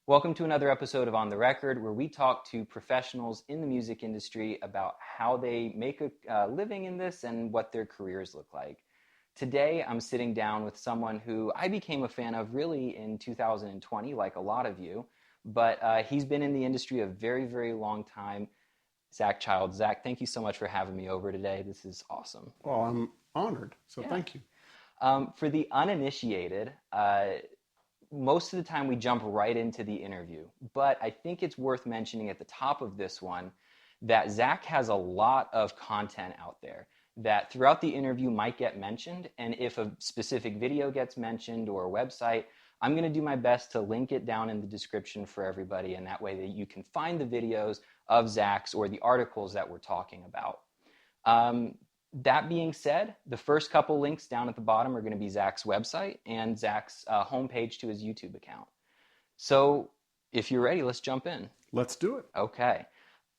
Welcome to another episode of On the Record, where we talk to professionals in the music industry about how they make a living in this and what their careers look like. Today, I'm sitting down with someone who I became a fan of really in 2020, like a lot of you, but he's been in the industry a very, very long time. Zac Childs. Zac, thank you so much for having me over today. This is awesome. Well, I'm honored, so thank you. For the uninitiated, most of the time we jump right into the interview, but I think it's worth mentioning at the top of this one that Zac has a lot of content out there that throughout the interview might get mentioned, and if a specific video gets mentioned or a website, I'm going to do my best to link it down in the description for everybody, and that way that you can find the videos of Zac's or the articles that we're talking about. That being said, the first couple links down at the bottom are going to be Zac's website and Zac's homepage to his YouTube account. So if you're ready, let's jump in. Let's do it. Okay.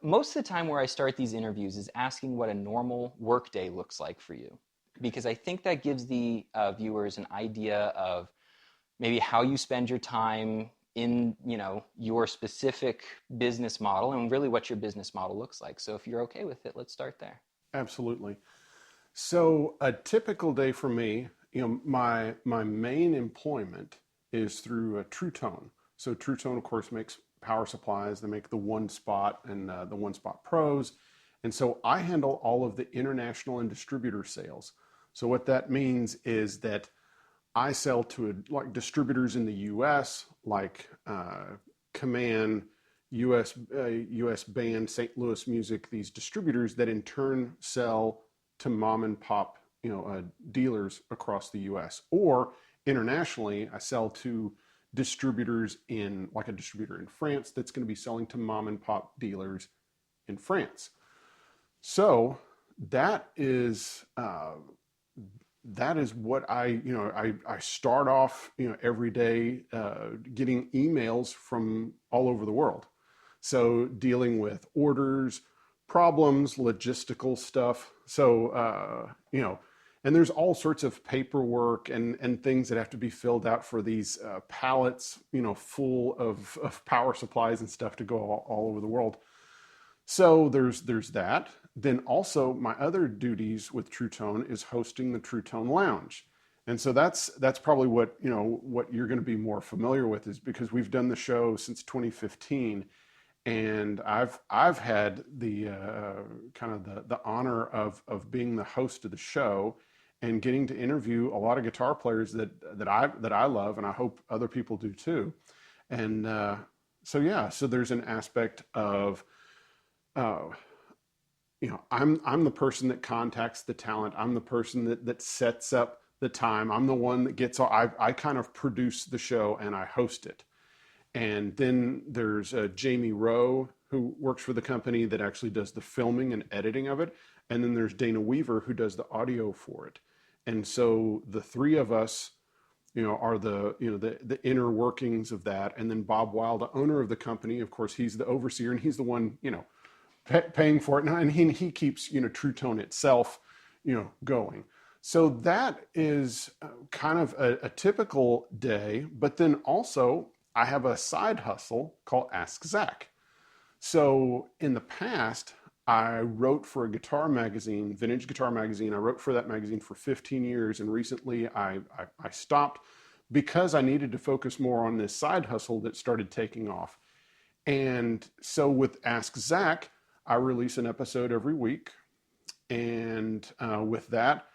Most of the time where I start these interviews is asking what a normal workday looks like for you, because I think that gives the viewers an idea of maybe how you spend your time in, your specific business model and really what your business model looks like. So if you're okay with it, let's start there. Absolutely. So a typical day for me, my main employment is through a Truetone. So Truetone, of course, makes power supplies. They make the One Spot and the One Spot Pros. And so I handle all of the international and distributor sales. So what that means is that I sell to like distributors in the U.S., like Command, US Band, St. Louis Music, these distributors that in turn sell to mom and pop, dealers across the US. Or internationally, I sell to distributors like a distributor in France that's going to be selling to mom and pop dealers in France. So that is what I start off, every day getting emails from all over the world. So dealing with orders, problems, logistical stuff. So, and there's all sorts of paperwork and things that have to be filled out for these pallets, full of power supplies and stuff to go all over the world. So there's that. Then also my other duties with Truetone is hosting the Truetone Lounge. And so that's probably what you're going to be more familiar with, is because we've done the show since 2015. And I've had the kind of the honor of being the host of the show and getting to interview a lot of guitar players that I love, and I hope other people do too. And so there's an aspect of I'm the person that contacts the talent. I'm the person that sets up the time. I'm the one that gets I kind of produce the show and I host it. And then there's Jamie Rowe, who works for the company that actually does the filming and editing of it. And then there's Dana Weaver, who does the audio for it. And so the three of us, are the inner workings of that. And then Bob Weil, the owner of the company, of course, he's the overseer and he's the one, paying for it. And he keeps, Truetone itself, going. So that is kind of a typical day. But then also, I have a side hustle called Ask Zac. So in the past, I wrote for a guitar magazine, Vintage Guitar Magazine. I wrote for that magazine for 15 years. And recently I stopped because I needed to focus more on this side hustle that started taking off. And so with Ask Zac, I release an episode every week. And with that,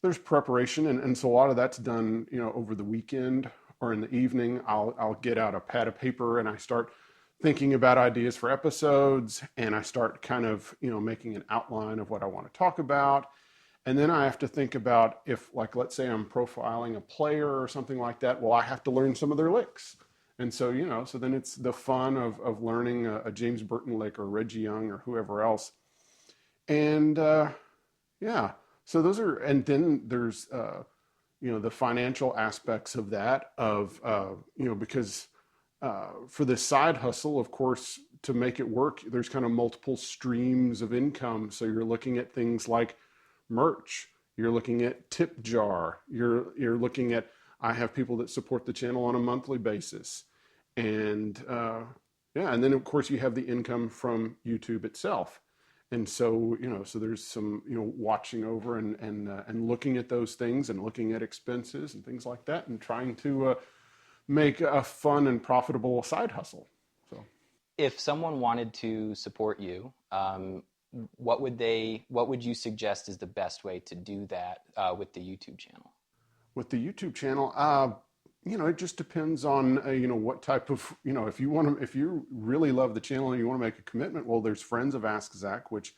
there's preparation. And so a lot of that's done, over the weekend. Or in the evening, I'll get out a pad of paper and I start thinking about ideas for episodes, and I start kind of, making an outline of what I want to talk about. And then I have to think about if, like, let's say I'm profiling a player or something like that, well, I have to learn some of their licks. And so, so then it's the fun of learning a James Burton lick or Reggie Young or whoever else. And so those are, and then there's, the financial aspects of that because for this side hustle, of course, to make it work, there's kind of multiple streams of income. So you're looking at things like merch, you're looking at tip jar, you're looking at, I have people that support the channel on a monthly basis. And yeah, and then of course you have the income from YouTube itself. And so, so there's some, watching over and looking at those things and looking at expenses and things like that and trying to make a fun and profitable side hustle. So, If someone wanted to support you, what would you suggest is the best way to do that with the YouTube channel? with the YouTube channel, it just depends on, what type of, if you really love the channel and you want to make a commitment, well, there's Friends of Ask Zac, which,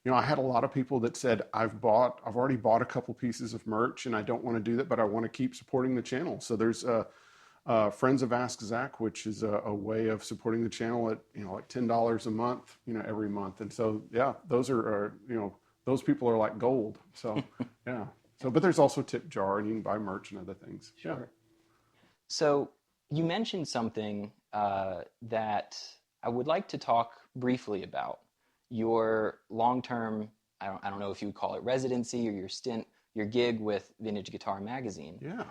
I had a lot of people that said, I've already bought a couple pieces of merch and I don't want to do that, but I want to keep supporting the channel. So there's Friends of Ask Zac, which is a way of supporting the channel at, like $10 a month, every month. And so, yeah, those are those people are like gold. So, yeah. So, but there's also Tip Jar, and you can buy merch and other things. Sure. Yeah. So you mentioned something that I would like to talk briefly about. Your long-term, I don't know if you would call it residency or your stint, your gig with Vintage Guitar Magazine. Yeah.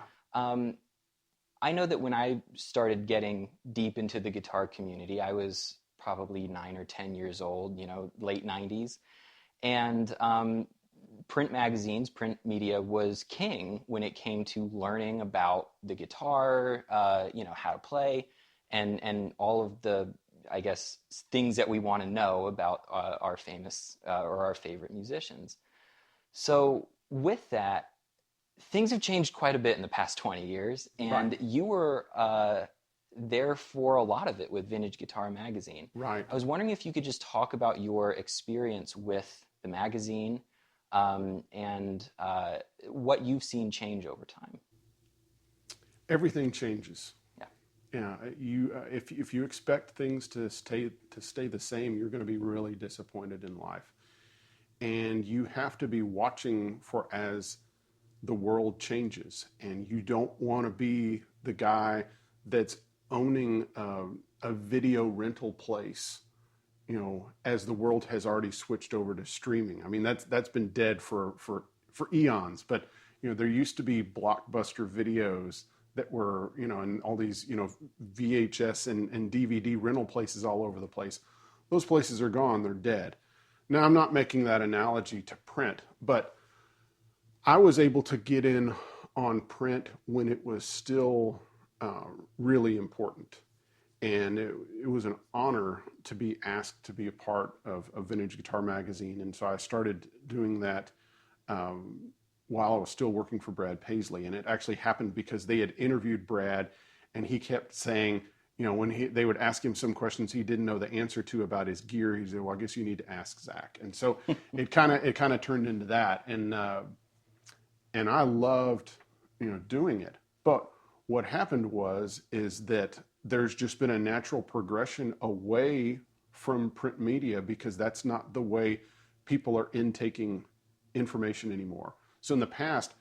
I know that when I started getting deep into the guitar community, I was probably 9 or 10 years old, late 90s. And print magazines, print media was king when it came to learning about the guitar, how to play, and all of the, I guess, things that we want to know about our famous or our favorite musicians. So with that, things have changed quite a bit in the past 20 years, and Right. you were there for a lot of it with Vintage Guitar Magazine. Right. I was wondering if you could just talk about your experience with the magazine and what you've seen change over time. Everything changes. Yeah. Yeah. If you expect things to stay the same, you're going to be really disappointed in life. And you have to be watching for as the world changes, and you don't want to be the guy that's owning a video rental place, as the world has already switched over to streaming. I mean, that's been dead for eons, but there used to be Blockbuster videos that were, and all these, VHS and DVD rental places all over the place. Those places are gone, they're dead. Now, I'm not making that analogy to print, but I was able to get in on print when it was still really important. And it was an honor to be asked to be a part of Vintage Guitar Magazine. And so I started doing that while I was still working for Brad Paisley. And it actually happened because they had interviewed Brad, and he kept saying, when they would ask him some questions he didn't know the answer to about his gear, he said, well, I guess you need to ask Zac. And so it kind of turned into that. And I loved, doing it. But what happened is that there's just been a natural progression away from print media because that's not the way people are intaking information anymore. So in the past,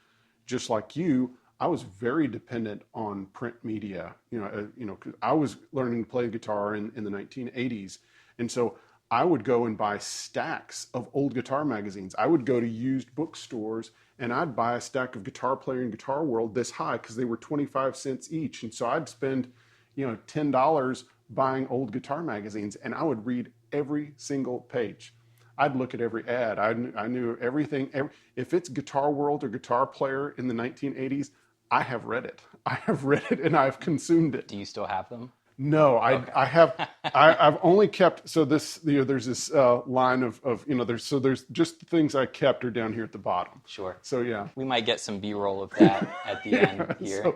just like you, I was very dependent on print media. 'Cause I was learning to play guitar in the 1980s, and so I would go and buy stacks of old guitar magazines. I would go to used bookstores and I'd buy a stack of Guitar Player and Guitar World this high because they were 25 cents each. And so I'd spend, $10 buying old guitar magazines, and I would read every single page. I'd look at every ad. I knew everything. If it's Guitar World or Guitar Player in the 1980s, I have read it. I have read it and I've consumed it. Do you still have them? No, I have. I've only kept. So this, there's this line of there's just the things I kept are down here at the bottom. Sure. So yeah, we might get some B-roll of that at the end here.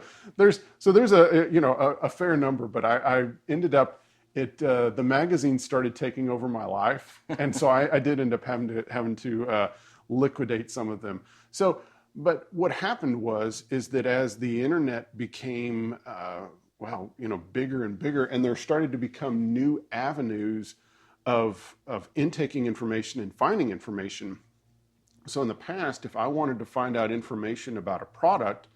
So there's a fair number, but I ended up the magazine started taking over my life, and so I did end up having to liquidate some of them. So, but what happened is that as the internet became bigger and bigger, and there started to become new avenues of intaking information and finding information. So in the past, if I wanted to find out information about a product,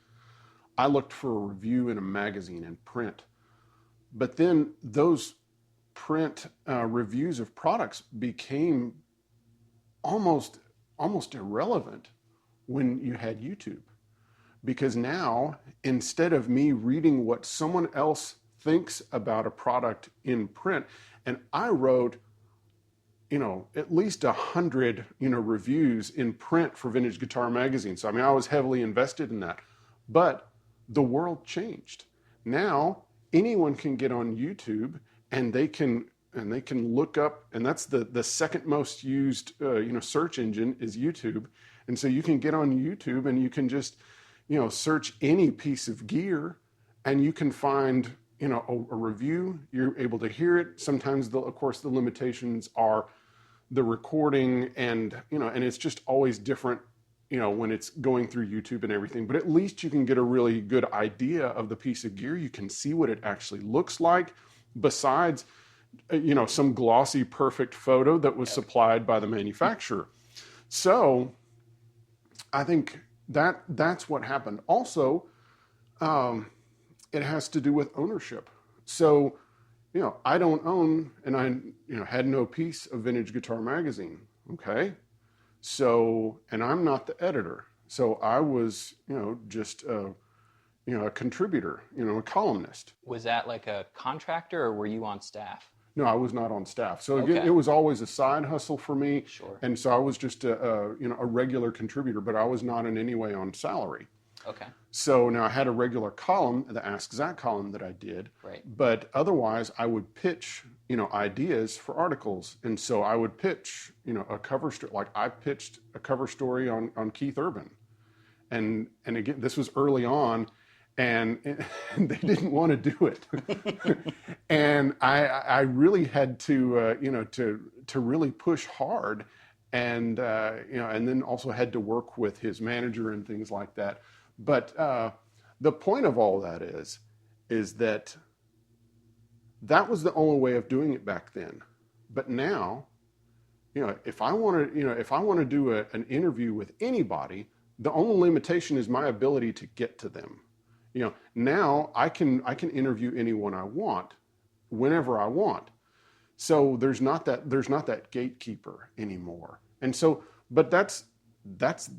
I looked for a review in a magazine in print. But then those print reviews of products became almost irrelevant when you had YouTube. Because now, instead of me reading what someone else thinks about a product in print. And I wrote, at least 100, reviews in print for Vintage Guitar Magazine. So, I mean, I was heavily invested in that. But the world changed. Now, anyone can get on YouTube and they can look up, and that's the second most used, search engine is YouTube. And so you can get on YouTube and you can just, search any piece of gear and you can find, a review. You're able to hear it. Sometimes, of course, the limitations are the recording and it's just always different, when it's going through YouTube and everything, but at least you can get a really good idea of the piece of gear. You can see what it actually looks like besides, some glossy, perfect photo that was supplied by the manufacturer. So I think that's what happened. Also, it has to do with ownership. So, I don't own, and I, had no piece of Vintage Guitar Magazine. Okay. So, and I'm not the editor. So I was, just, a contributor, a columnist. Was that like a contractor or were you on staff? No, I was not on staff. So again, it was always a side hustle for me. Sure. And so I was just a regular contributor, but I was not in any way on salary. Okay. So now I had a regular column, the Ask Zac column that I did. Right. But otherwise I would pitch, ideas for articles. And so I would pitch, a cover story. Like I pitched a cover story on Keith Urban. And again, this was early on and they didn't want to do it. And I really had to, to really push hard and, and then also had to work with his manager and things like that. But the point of all that is that was the only way of doing it back then. But now, if I want to do an interview with anybody, the only limitation is my ability to get to them. Now I can interview anyone I want, whenever I want. So there's not that gatekeeper anymore. And so, but that's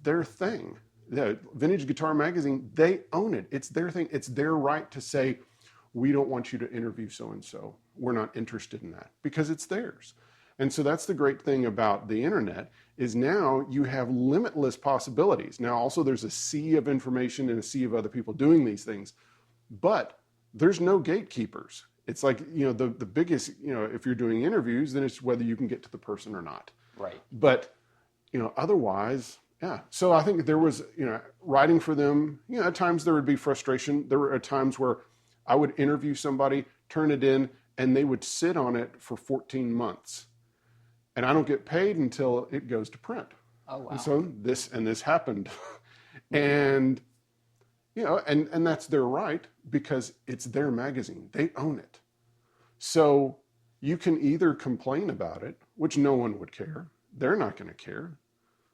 their thing. The Vintage Guitar Magazine, they own it. It's their thing. It's their right to say, we don't want you to interview so-and-so. We're not interested in that because it's theirs. And so that's the great thing about the internet is now you have limitless possibilities. Now also there's a sea of information and a sea of other people doing these things, but there's no gatekeepers. It's like, the biggest, if you're doing interviews, then it's whether you can get to the person or not. Right. But, otherwise, yeah. So I think there was, writing for them, at times there would be frustration. There were times where I would interview somebody, turn it in, and they would sit on it for 14 months. And I don't get paid until it goes to print. Oh, wow. And so this happened. And, and that's their right because it's their magazine. They own it. So you can either complain about it, which no one would care. They're not going to care.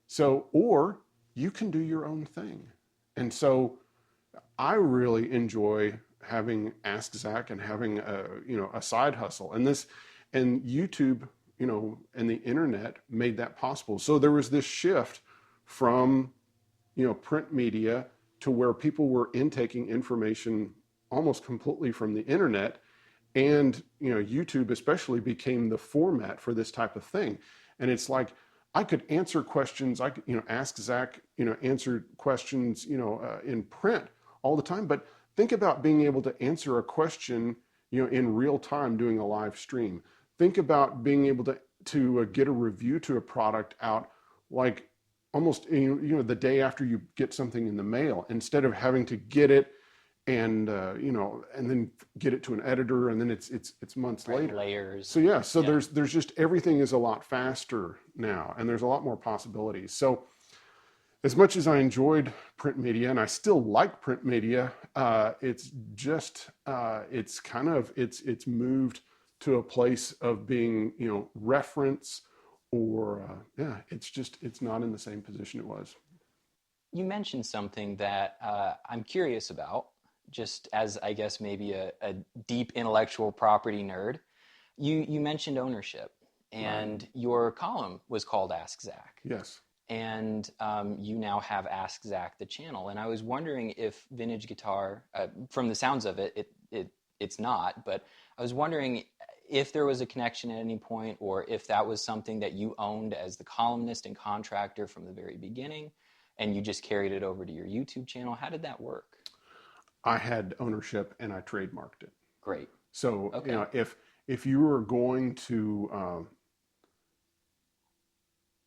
So, or you can do your own thing. And so I really enjoy having Ask Zac and having a side hustle. And YouTube, and the internet made that possible. So there was this shift from, print media to where people were intaking information almost completely from the internet. And, YouTube especially became the format for this type of thing. And it's like, I could answer questions. I could, Ask Zac, answer questions, in print all the time. But think about being able to answer a question, in real time doing a live stream. Think about being able to get a review to a product out like almost, the day after you get something in the mail, instead of having to get it and, and then get it to an editor and then it's months later. Layers. So yeah, there's just, everything is a lot faster now and there's a lot more possibilities. So as much as I enjoyed print media and I still like print media, it's just, it's moved to a place of being, reference or, it's not in the same position it was. You mentioned something that I'm curious about, just as I guess maybe a deep intellectual property nerd. You mentioned ownership, and right. Your column was called Ask Zac. Yes. And you now have Ask Zac, the channel. And I was wondering if vintage guitar, from the sounds of it, it it's not, but I was wondering if there was a connection at any point, or if that was something that you owned as the columnist and contractor from the very beginning, and you just carried it over to your YouTube channel. How did that work? I had ownership and I trademarked it. Great. So, Okay. you know, if you were going to,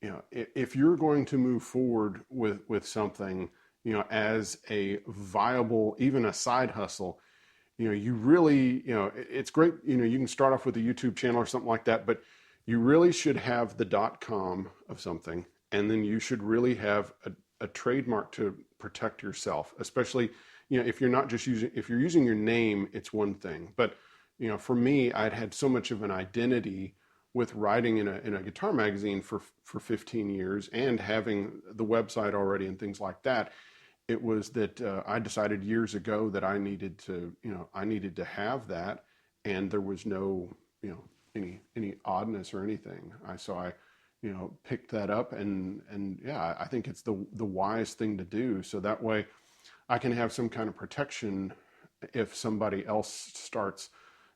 you know, if you're going to move forward with something, you know, as a viable, even a side hustle, you know, you really, you know, it's great, you know, you can start off with a YouTube channel or something like that, but you really should have the .com of something, and then you should really have a trademark to protect yourself, especially, you know, if you're not just using, if you're using your name, it's one thing. But, you know, for me, I'd had so much of an identity with writing in a guitar magazine for 15 years and having the website already and things like that. It was that I decided years ago that I needed to, you know, I needed to have that, and there was no, you know, any oddness or anything. So I, you know, picked that up, and yeah, I think it's the wise thing to do. So that way I can have some kind of protection if somebody else starts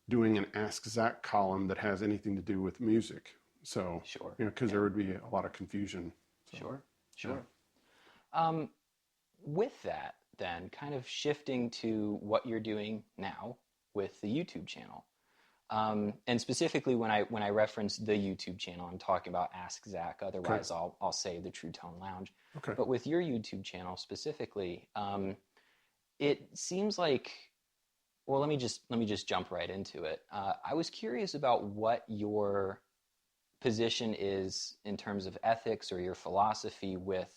doing an Ask Zac column that has anything to do with music. So, Sure. you know, because there would be a lot of confusion. So, Sure. With that, then, kind of shifting to what you're doing now with the YouTube channel. And specifically, when I reference the YouTube channel, I'm talking about Ask Zac. Otherwise, okay. I'll say the Truetone Lounge. Okay. But with your YouTube channel specifically, it seems like, well, let me just jump right into it. I was curious about what your position is in terms of ethics or your philosophy with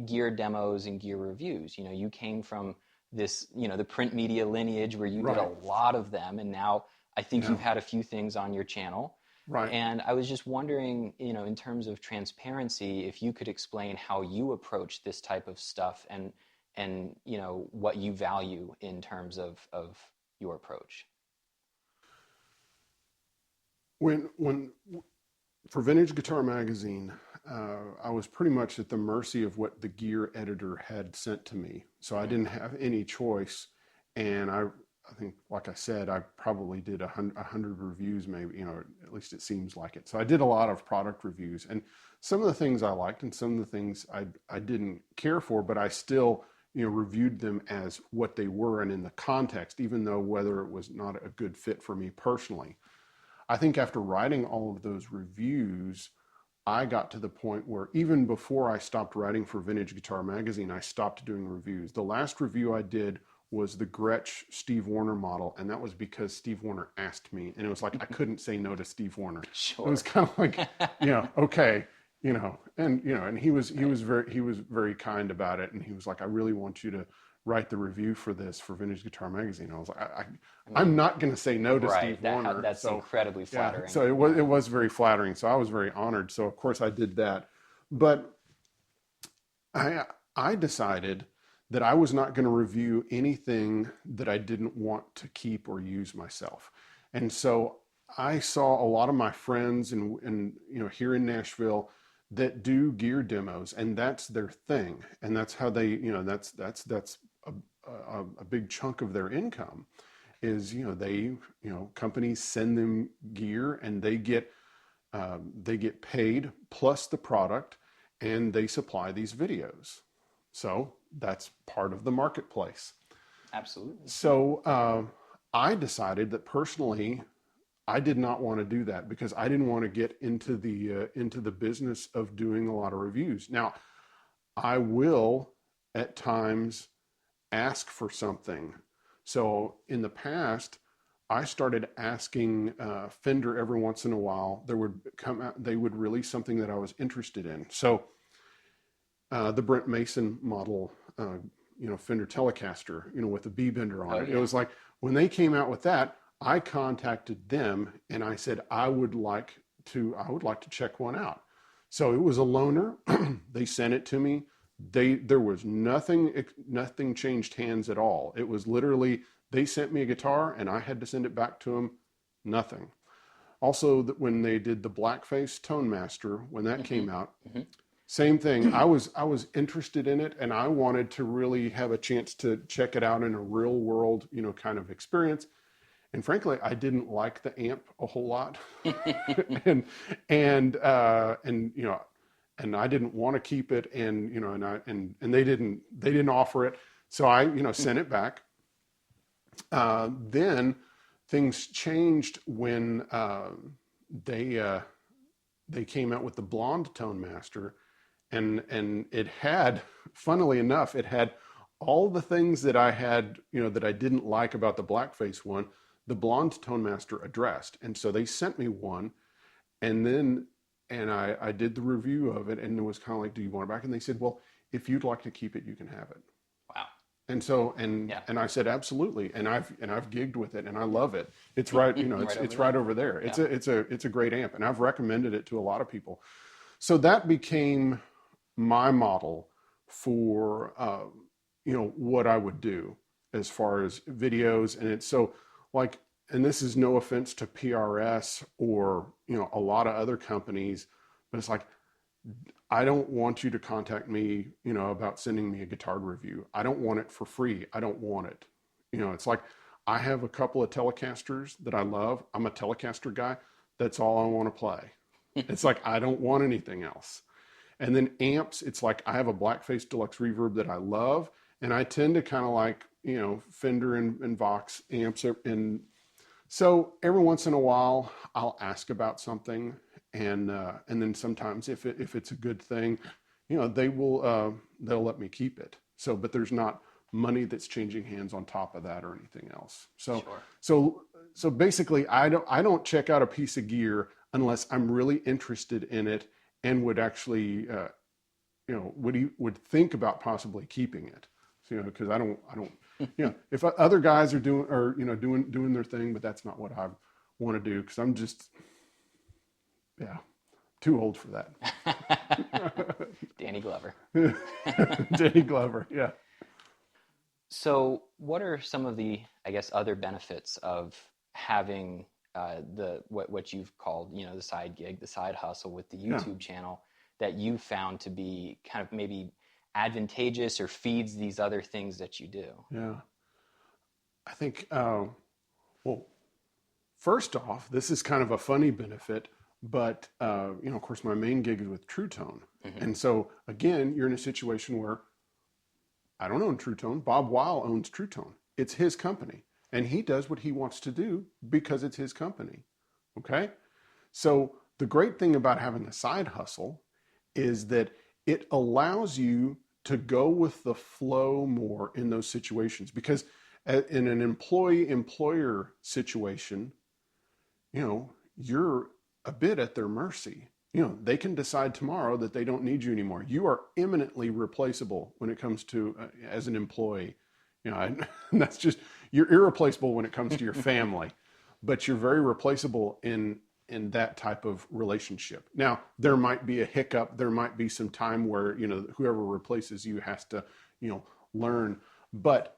gear demos and gear reviews. You know, you came from this, you know, the print media lineage where you did a lot of them, and now I think you've had a few things on your channel. Right. And I was just wondering, you know, in terms of transparency, if you could explain how you approach this type of stuff, and you know, what you value in terms of your approach. When for Vintage Guitar Magazine, I was pretty much at the mercy of what the gear editor had sent to me. So I didn't have any choice. And I think, like I said, I probably did 100 reviews, maybe, you know, at least it seems like it. So I did a lot of product reviews, and some of the things I liked and some of the things I didn't care for, but I still, you know, reviewed them as what they were and in the context, even though whether it was not a good fit for me personally. I think after writing all of those reviews, I got to the point where even before I stopped writing for Vintage Guitar Magazine, I stopped doing reviews. The last review I did was the Gretsch Steve Wariner model, and that was because Steve Wariner asked me, and it was like I couldn't say no to Steve Wariner. Sure. It was kind of like, you know, okay, you know, and he was very kind about it, and he was like, I really want you to write the review for this for Vintage Guitar Magazine. I was like, I'm not going to say no to Steve Wariner. That's incredibly flattering. Yeah, so it was very flattering. So I was very honored. So of course I did that, but I decided that I was not going to review anything that I didn't want to keep or use myself. And so I saw a lot of my friends and you know, here in Nashville that do gear demos, and that's their thing, and that's how they, you know, that's a big chunk of their income is, you know, they, you know, companies send them gear and they get paid plus the product, and they supply these videos. So that's part of the marketplace. Absolutely. So I decided that personally, I did not want to do that because I didn't want to get into the business of doing a lot of reviews. Now, I will at times ask for something. So in the past, I started asking Fender every once in a while. There would come out, they would release something that I was interested in. So the Brent Mason model, you know, Fender Telecaster, you know, with the B bender on it. Yeah. It was like when they came out with that, I contacted them and I said, I would like to check one out. So it was a loaner. They sent it to me. There was nothing changed hands at all. It was literally, they sent me a guitar and I had to send it back to them. Nothing. Also, when they did the Blackface Tone Master, when that came out, Same thing. I was interested in it, and I wanted to really have a chance to check it out in a real world, kind of experience. And frankly, I didn't like the amp a whole lot, and and I didn't want to keep it, and they didn't offer it, so I sent it back. Then things changed when they came out with the blonde tone master, and it had, funnily enough, it had all the things that I had, that I didn't like about the blackface one, the blonde tone master addressed. And so they sent me one, and I did the review of it, and it was kind of like, do you want it back? And they said, well, if you'd like to keep it, you can have it. Wow. And so, and I said, absolutely. And I've gigged with it, and I love it. It's right, it's right over there. Yeah. It's a great amp, and I've recommended it to a lot of people. So that became my model for, what I would do as far as videos. And it's so like, and this is no offense to PRS or, a lot of other companies, but it's like, I don't want you to contact me, about sending me a guitar review. I don't want it for free. I don't want it. It's like, I have a couple of Telecasters that I love. I'm a Telecaster guy. That's all I want to play. It's like, I don't want anything else. And then amps, it's like, I have a Blackface Deluxe Reverb that I love. And I tend to kind of like, Fender and Vox amps. And so every once in a while, I'll ask about something. And then sometimes if it's a good thing, they'll let me keep it. So, but there's not money that's changing hands on top of that or anything else. So, sure. so basically I don't check out a piece of gear unless I'm really interested in it and would actually, would think about possibly keeping it. So, because I don't, if other guys are doing their thing, but that's not what I want to do, because I'm just, too old for that. Danny Glover. Danny Glover, yeah. So what are some of the, I guess, other benefits of having what you've called, the side gig, the side hustle with the YouTube channel that you found to be kind of maybe advantageous or feeds these other things that you do? Yeah. I think, well, first off, this is kind of a funny benefit, but, of course, my main gig is with Truetone. Mm-hmm. And so, again, you're in a situation where I don't own Truetone. Bob Weil owns Truetone. It's his company. And he does what he wants to do because it's his company. Okay? So the great thing about having a side hustle is that it allows you to go with the flow more in those situations. Because in an employee-employer situation, you're a bit at their mercy. They can decide tomorrow that they don't need you anymore. You are eminently replaceable when it comes to, as an employee. That's just, you're irreplaceable when it comes to your family, but you're very replaceable in that type of relationship. Now, there might be a hiccup. There might be some time where, whoever replaces you has to, learn. But,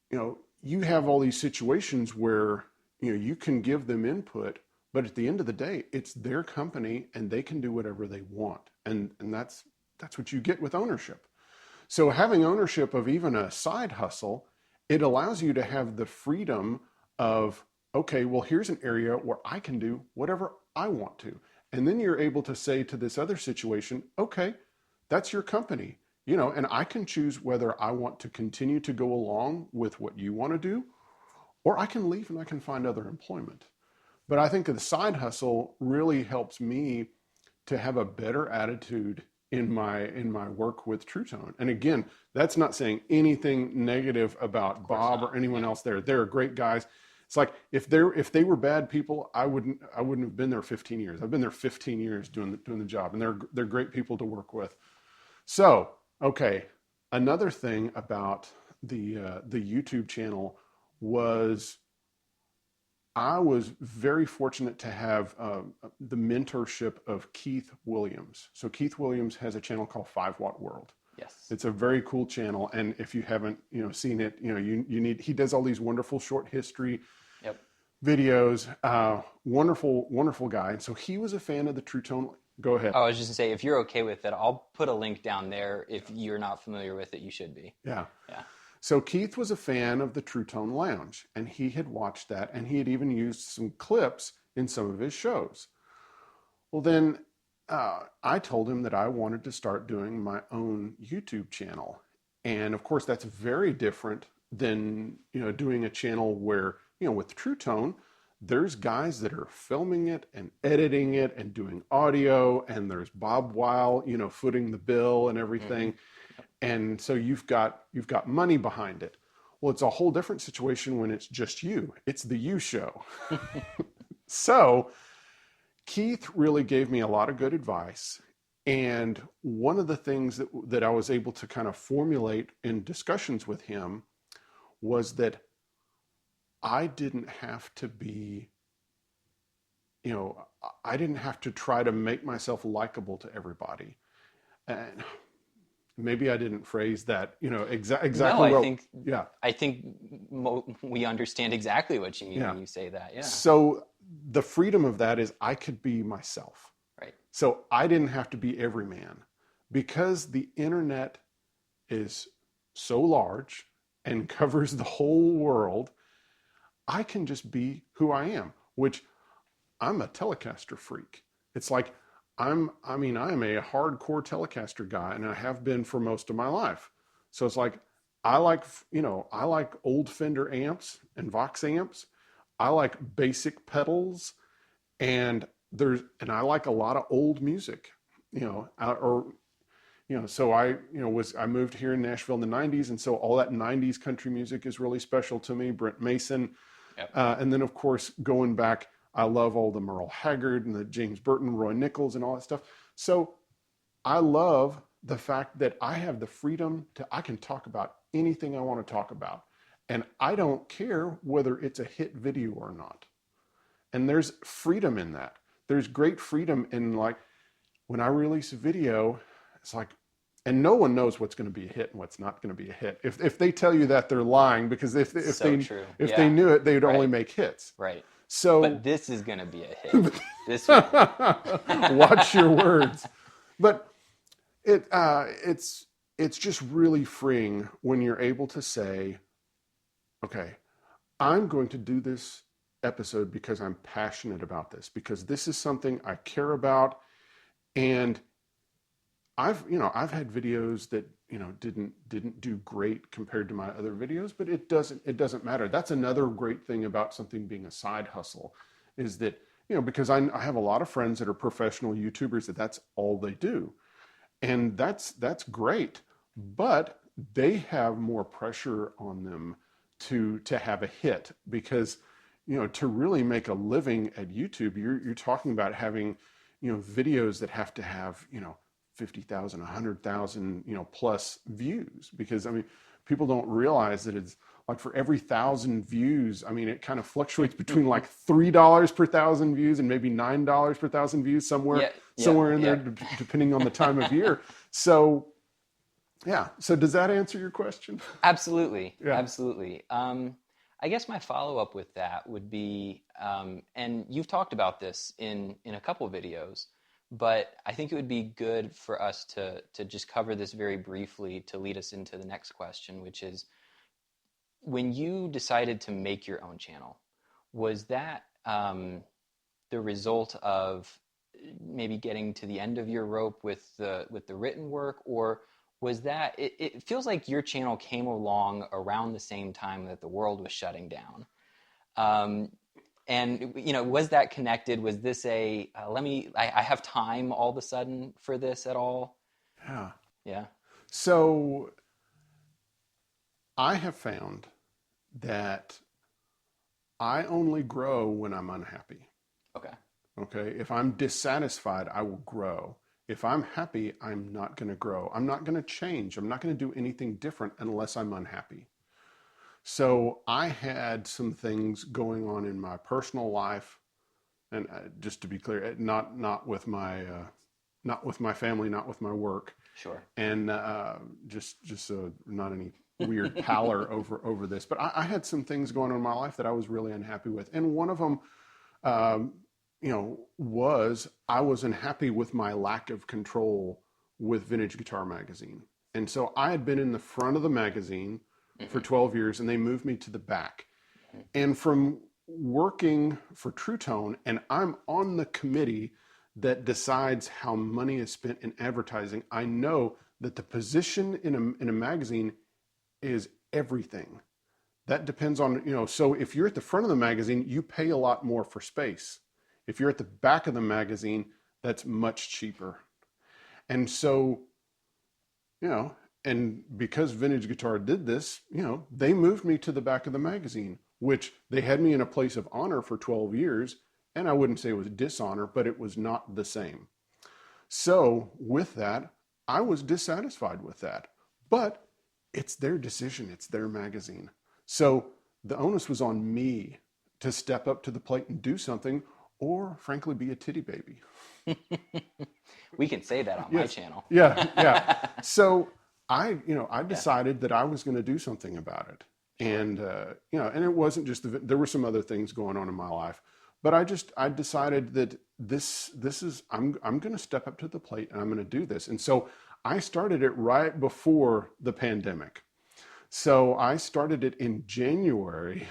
you have all these situations where, you can give them input, but at the end of the day, it's their company and they can do whatever they want. And that's what you get with ownership. So having ownership of even a side hustle, it allows you to have the freedom of, okay, well, here's an area where I can do whatever I want to. And then you're able to say to this other situation, okay, that's your company, and I can choose whether I want to continue to go along with what you want to do, or I can leave and I can find other employment. But I think the side hustle really helps me to have a better attitude in my work with Truetone. And again, that's not saying anything negative about Bob or anyone else there. They're great guys. It's like if they were bad people, I wouldn't have been there 15 years. I've been there 15 years doing the job, and they're great people to work with. So, okay, another thing about the YouTube channel was I was very fortunate to have the mentorship of Keith Williams. So Keith Williams has a channel called 5 Watt World. Yes. It's a very cool channel. And if you haven't, seen it, he does all these wonderful short history videos. Wonderful, wonderful guy. And so he was a fan of the Truetone Go ahead. Oh, I was just gonna say, if you're okay with it, I'll put a link down there. If you're not familiar with it, you should be. Yeah. Yeah. So Keith was a fan of the Truetone Lounge, and he had watched that, and he had even used some clips in some of his shows. Well, then I told him that I wanted to start doing my own YouTube channel. And of course, that's very different than, doing a channel where, with Truetone, there's guys that are filming it and editing it and doing audio, and there's Bob Weil, footing the bill and everything. Mm-hmm. And so you've got money behind it. Well, it's a whole different situation when it's just you. It's the you show. So Keith really gave me a lot of good advice. And one of the things that I was able to kind of formulate in discussions with him was that I didn't have to be, I didn't have to try to make myself likable to everybody. And maybe I didn't phrase that, exactly. No, well. I think we understand exactly what you mean when you say that. Yeah. So the freedom of that is I could be myself. Right. So I didn't have to be every man, because the internet is so large and covers the whole world. I can just be who I am, which I'm a Telecaster freak. It's like I am a hardcore Telecaster guy, and I have been for most of my life. So it's like I like old Fender amps and Vox amps. I like basic pedals, and I like a lot of old music, so I moved here in Nashville in the 90s, and so all that 90s country music is really special to me. Brent Mason. Yep. And then, of course, going back, I love all the Merle Haggard and the James Burton, Roy Nichols, and all that stuff. So I love the fact that I have the freedom I can talk about anything I want to talk about. And I don't care whether it's a hit video or not. And there's freedom in that. There's great freedom in, like, when I release a video, it's like, and no one knows what's going to be a hit and what's not going to be a hit. If they tell you that, they're lying, because if they knew it, they'd only make hits. Right. So, but this is going to be a hit. This one. Watch your words. But it's just really freeing when you're able to say, okay, I'm going to do this episode because I'm passionate about this, because this is something I care about. And I've had videos that, didn't do great compared to my other videos, but it doesn't matter. That's another great thing about something being a side hustle, is that, because I have a lot of friends that are professional YouTubers that's all they do. And that's great, but they have more pressure on them to have a hit, because, to really make a living at YouTube, you're talking about having, videos that have to have, 50,000, 100,000, plus views, because people don't realize that it's like for every 1,000 views, it kind of fluctuates between like $3 per 1,000 views and maybe $9 per 1,000 views, somewhere in there, depending on the time of year. So, yeah. So does that answer your question? Absolutely. Yeah. Absolutely. I guess my follow-up with that would be, and you've talked about this in a couple of videos, but I think it would be good for us to just cover this very briefly to lead us into the next question, which is, when you decided to make your own channel, was that the result of maybe getting to the end of your rope with the written work, or was that, it feels like your channel came along around the same time that the world was shutting down. And, was that connected? Was this I have time all of a sudden for this at all? Yeah. Yeah. So I have found that I only grow when I'm unhappy. Okay. If I'm dissatisfied, I will grow. If I'm happy, I'm not going to grow. I'm not going to change. I'm not going to do anything different unless I'm unhappy. So I had some things going on in my personal life, and just to be clear, not with my family, not with my work. Sure. And just so not any weird pallor over this, but I had some things going on in my life that I was really unhappy with, and one of them was I was unhappy with my lack of control with Vintage Guitar Magazine. And so I had been in the front of the magazine for 12 years, and they moved me to the back. And from working for Truetone, and I'm on the committee that decides how money is spent in advertising, I know that the position in a magazine is everything. That depends on, so if you're at the front of the magazine, you pay a lot more for space. If you're at the back of the magazine, that's much cheaper. And so, and because Vintage Guitar did this, they moved me to the back of the magazine, which they had me in a place of honor for 12 years. And I wouldn't say it was dishonor, but it was not the same. So with that, I was dissatisfied with that. But it's their decision. It's their magazine. So the onus was on me to step up to the plate and do something, or frankly, be a titty baby. We can say that on my channel. Yeah. So I decided that I was going to do something about it. And, and it wasn't just, there were some other things going on in my life, but I decided that I'm going to step up to the plate and I'm going to do this. And so I started it right before the pandemic. So I started it in January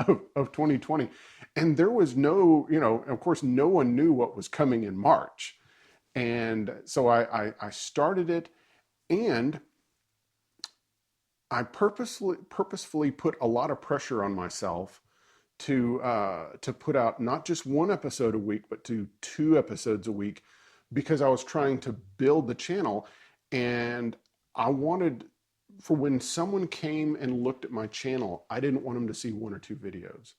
of 2020, and there was no, of course, no one knew what was coming in March. And so I started it, and I purposefully put a lot of pressure on myself to put out not just one episode a week, but 2 episodes a week, because I was trying to build the channel, and I wanted, for when someone came and looked at my channel, I didn't want them to see 1 or 2 videos.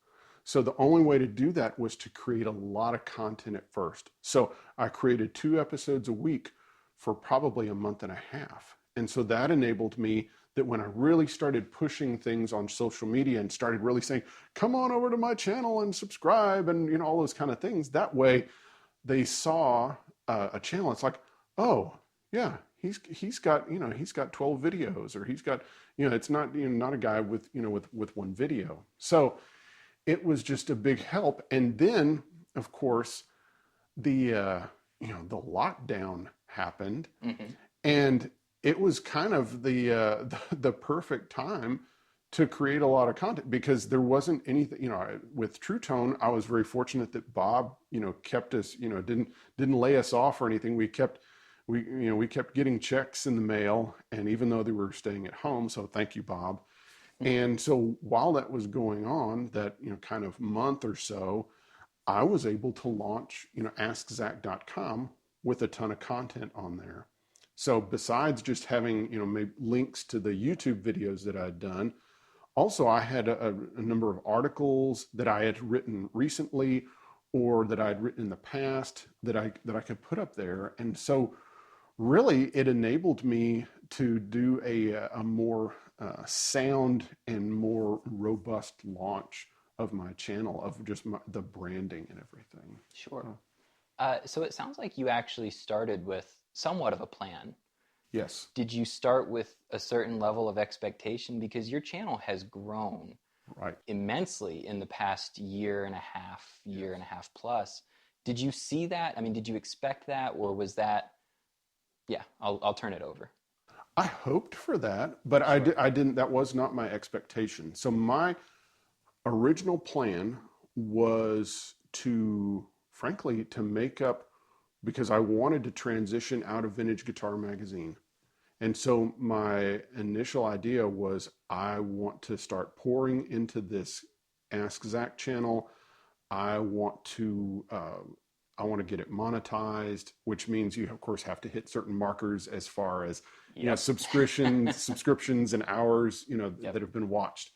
So the only way to do that was to create a lot of content at first. So I created 2 episodes a week for probably a month and a half. And so that enabled me that when I really started pushing things on social media and started really saying, come on over to my channel and subscribe and, all those kind of things, that way they saw a channel. It's like, oh yeah, he's got 12 videos, or he's got, it's not, not a guy with 1 video. So it was just a big help. And then of course the lockdown happened, and it was kind of the perfect time to create a lot of content, because there wasn't anything, with Truetone, I was very fortunate that Bob, kept us, didn't lay us off or anything. We kept getting checks in the mail, and even though they were staying at home, so thank you, Bob. And so while that was going on, that, kind of month or so, I was able to launch, AskZac.com with a ton of content on there. So besides just having, maybe links to the YouTube videos that I'd done, also I had a number of articles that I had written recently, or that I'd written in the past, that I could put up there. And so really it enabled me to do a more sound and more robust launch of my channel, of just the branding and everything. Sure. So it sounds like you actually started with somewhat of a plan. Yes. Did you start with a certain level of expectation? Because your channel has grown immensely in the past year and a half plus. Did you see that? I mean, did you expect that, or was that, I'll turn it over. I hoped for that, but sure. I didn't, that was not my expectation. So my original plan was to make up, because I wanted to transition out of Vintage Guitar Magazine. And so my initial idea was, I want to start pouring into this Ask Zac channel. I want to get it monetized, which means you of course have to hit certain markers as far as subscriptions and hours that have been watched.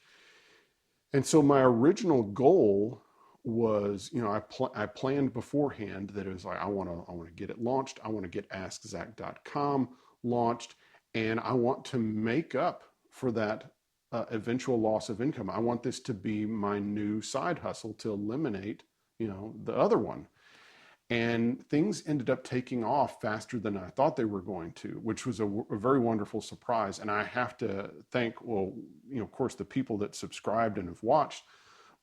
And so my original goal was, I planned beforehand that it was like, I want to get it launched. I want to get AskZac.com launched, and I want to make up for that eventual loss of income. I want this to be my new side hustle to eliminate, the other one. And things ended up taking off faster than I thought they were going to, which was a very wonderful surprise. And I have to thank, of course, the people that subscribed and have watched,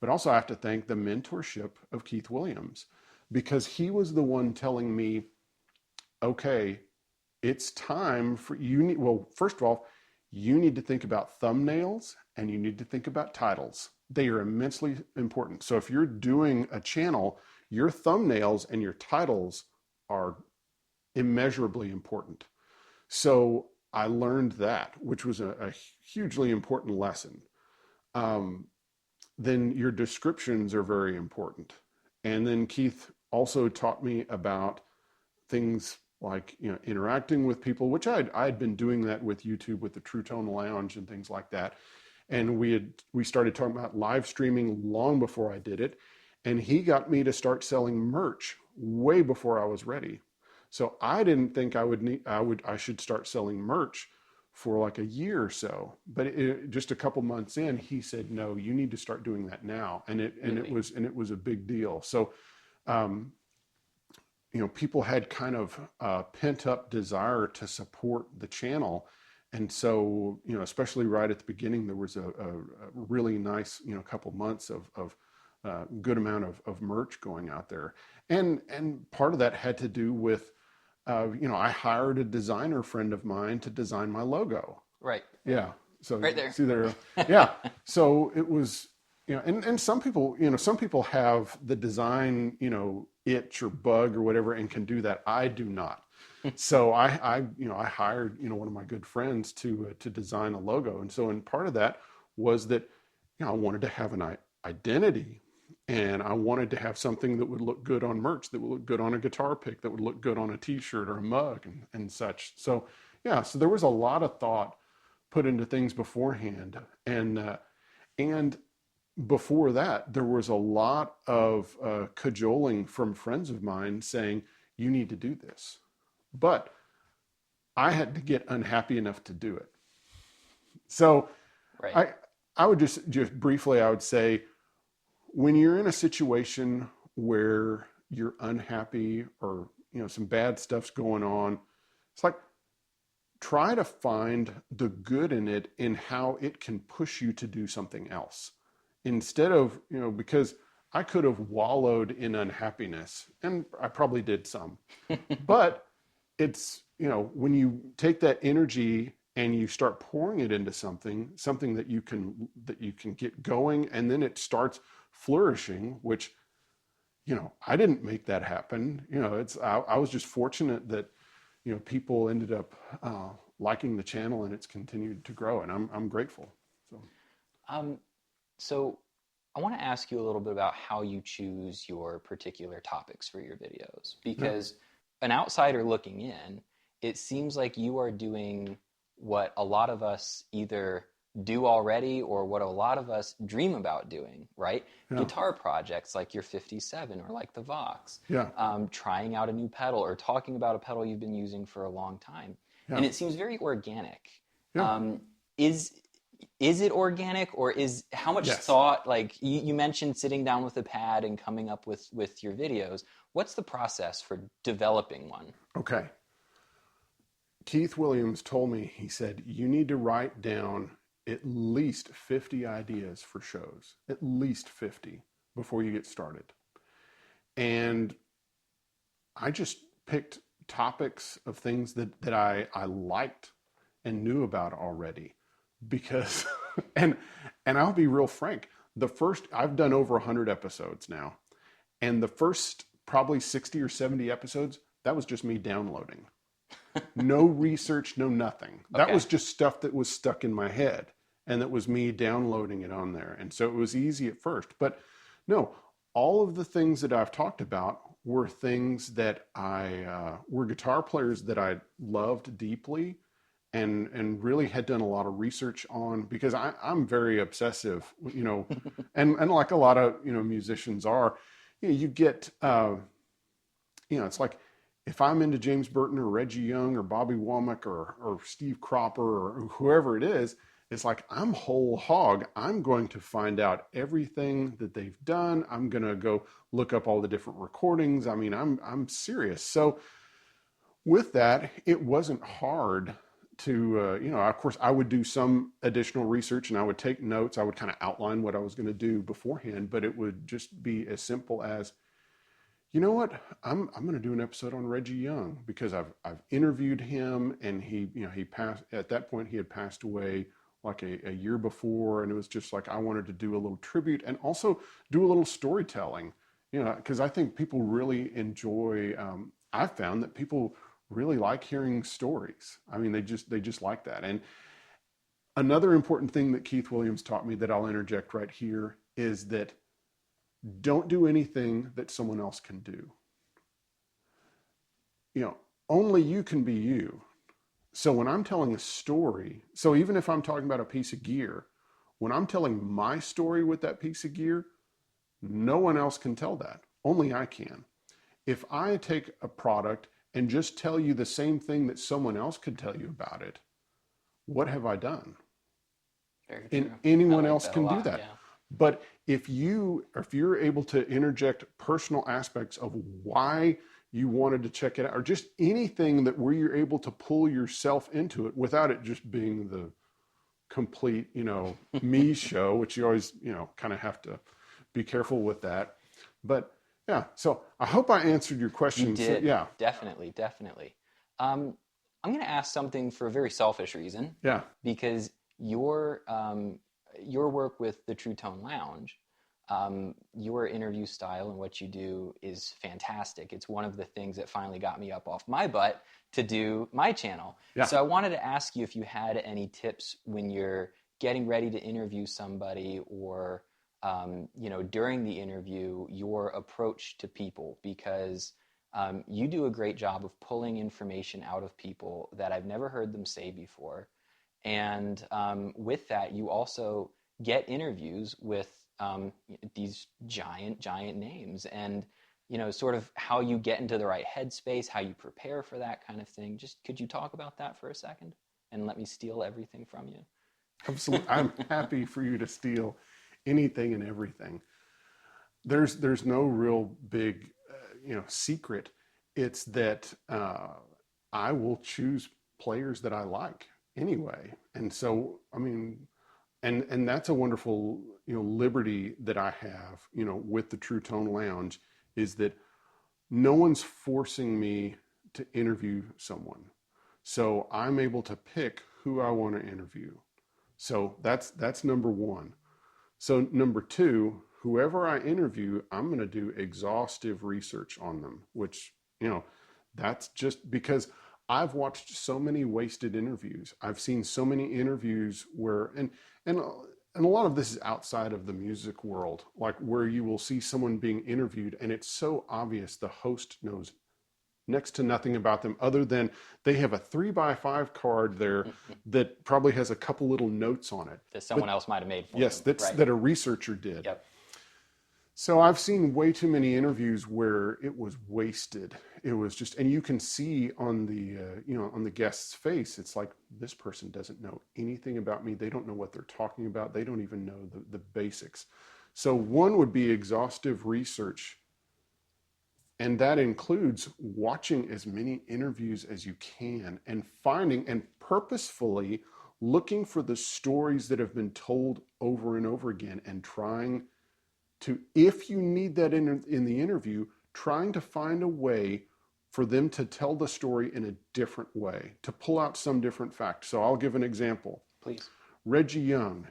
but also I have to thank the mentorship of Keith Williams. because he was the one telling me, okay, it's time for you need, well, first of all, you need to think about thumbnails and you need to think about titles. They are immensely important. So if you're doing a channel, your thumbnails and your titles are immeasurably important. So I learned that, which was a hugely important lesson. Then your descriptions are very important. And then Keith also taught me about things like, you know, interacting with people, which I'd been doing that with YouTube, with the Truetone Lounge and things like that. And we started talking about live streaming long before I did it. And he got me to start selling merch way before I was ready. So I didn't think I should start selling merch for like a year or so. But just a couple months in, he said, no, you need to start doing that now. And it was a big deal. So, you know, people had kind of a pent up desire to support the channel. And so, you know, especially right at the beginning, there was a really nice, you know, couple months of good amount of merch going out there. And part of that had to do with, you know, I hired a designer friend of mine to design my logo. Right. Yeah. So right there. See there. Yeah. So it was, you know, and some people, you know, some people have the design, you know, itch or bug or whatever and can do that. I do not. So I you know, I hired, you know, one of my good friends to design a logo. And so, and part of that was that, you know, I wanted to have an identity, and I wanted to have something that would look good on merch, that would look good on a guitar pick, that would look good on a t-shirt or a mug and such. So yeah, so there was a lot of thought put into things beforehand. And before that, there was a lot of cajoling from friends of mine saying, you need to do this. But I had to get unhappy enough to do it. So right. I would just briefly, I would say, when you're in a situation where you're unhappy or, you know, some bad stuff's going on, it's like, try to find the good in it, in how it can push you to do something else. Instead of, you know, because I could have wallowed in unhappiness, and I probably did some, but it's, you know, when you take that energy and you start pouring it into something that you can get going, and then it starts flourishing, which, you know, I didn't make that happen. You know, I was just fortunate that, you know, people ended up liking the channel, and it's continued to grow, and I'm grateful. So I want to ask you a little bit about how you choose your particular topics for your videos, because an outsider looking in, it seems like you are doing what a lot of us either do already or what a lot of us dream about doing, right? Yeah. Guitar projects like your 57 or like the Vox, trying out a new pedal or talking about a pedal you've been using for a long time. Yeah. And it seems very organic. Yeah. Is it organic, or how much thought, like you mentioned sitting down with a pad and coming up with your videos. What's the process for developing one? Okay. Keith Williams told me, he said, you need to write down at least 50 ideas for shows, at least 50 before you get started. And I just picked topics of things that I liked and knew about already, because, and I'll be real frank, I've done over 100 episodes now, and the first probably 60 or 70 episodes, that was just me downloading. No research, no nothing. Okay. That was just stuff that was stuck in my head, and that was me downloading it on there. And so it was easy at first. But no, all of the things that I've talked about were things that were guitar players that I loved deeply and really had done a lot of research on, because I'm very obsessive, you know, and like a lot of, you know, musicians are, you know, you get, you know, it's like, if I'm into James Burton or Reggie Young or Bobby Womack or Steve Cropper or whoever it is, it's like, I'm whole hog. I'm going to find out everything that they've done. I'm going to go look up all the different recordings. I mean, I'm serious. So with that, it wasn't hard to, you know, of course I would do some additional research and I would take notes. I would kind of outline what I was going to do beforehand, but it would just be as simple as, you know what, I'm going to do an episode on Reggie Young because I've interviewed him, and he passed at that point. He had passed away like a year before, and it was just like I wanted to do a little tribute and also do a little storytelling, because I think people really enjoy. I've found that people really like hearing stories. I mean, they just like that. And another important thing that Keith Williams taught me that I'll interject right here is that don't do anything that someone else can do. Only you can be you. So when I'm telling a story, so even if I'm talking about a piece of gear, when I'm telling my story with that piece of gear, no one else can tell that. Only I can. If I take a product and just tell you the same thing that someone else could tell you about it, what have I done? Very And true. anyone I like else that a can do lot, that. yeah. But if you're able to interject personal aspects of why you wanted to check it out, or just anything that where you're able to pull yourself into it without it just being the complete, me show, which you always, kind of have to be careful with that. But yeah, so I hope I answered your question. You did. So, yeah. Definitely. I'm going to ask something for a very selfish reason. Yeah. Because your work with the Truetone Lounge, your interview style and what you do is fantastic. It's one of the things that finally got me up off my butt to do my channel. Yeah. So I wanted to ask you if you had any tips when you're getting ready to interview somebody, or during the interview, your approach to people, because you do a great job of pulling information out of people that I've never heard them say before. And with that, you also get interviews with these giant names, and sort of how you get into the right headspace, how you prepare for that kind of thing. Just could you talk about that for a second and let me steal everything from you? Absolutely. I'm happy for you to steal anything and everything. There's no real big secret. It's that I will choose players that I like anyway. And so, I mean, and that's a wonderful, liberty that I have, with the Truetone Lounge, is that no one's forcing me to interview someone. So I'm able to pick who I want to interview. So that's number one. So number two, whoever I interview, I'm going to do exhaustive research on them, which, that's just because I've watched so many wasted interviews. I've seen so many interviews where, and a lot of this is outside of the music world, like where you will see someone being interviewed and it's so obvious the host knows next to nothing about them other than they have a 3x5 card there that probably has a couple little notes on it. That someone else might have made for Yes, them. that a researcher did. Yep. So I've seen way too many interviews where it was wasted. It was just, and you can see on the, on the guest's face, it's like, this person doesn't know anything about me. They don't know what they're talking about. They don't even know the basics. So one would be exhaustive research. And that includes watching as many interviews as you can and finding and purposefully looking for the stories that have been told over and over again, and trying to, if you need that in the interview, trying to find a way for them to tell the story in a different way, to pull out some different fact. So I'll give an example. Please. Reggie Young,